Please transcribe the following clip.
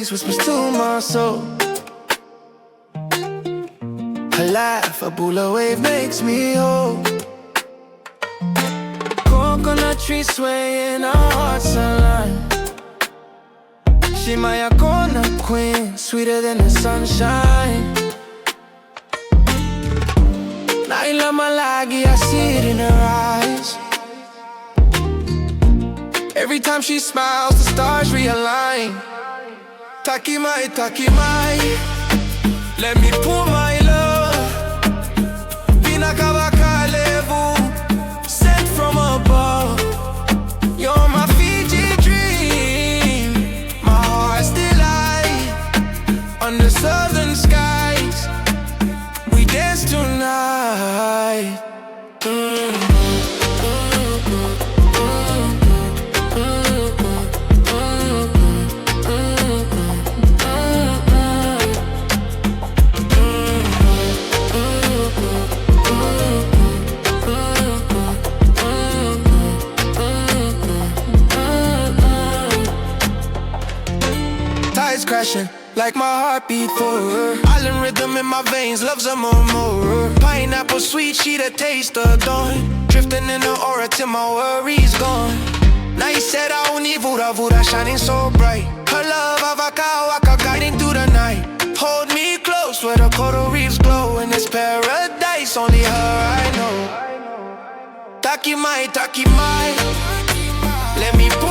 breeze whispers to my soul. Her laugh, a bula wave makes me whole. Coconut tree swaying, our hearts align. She my icona queen, sweeter than the sunshine. Naila Malagi, I see it in her eyes. Every time she smiles, the stars realign. Taki Mai Taki Mai, let me pour my love. Pinakabakalevu, sent from above. You're my Fiji dream, my heart's delight. Under southern skies, we dance tonight. Tides crashing like my heartbeat for her. Island rhythm in my veins, love's a murmur. Pineapple sweet, she the taste of dawn. Drifting in the aura till my worries gone. Night set out, vura vura, shining so bright. Her love, waka waka, guiding through the night. Hold me close where the coral reefs glow. In this paradise, only her I know. Taki Mai Taki Mai, let me pour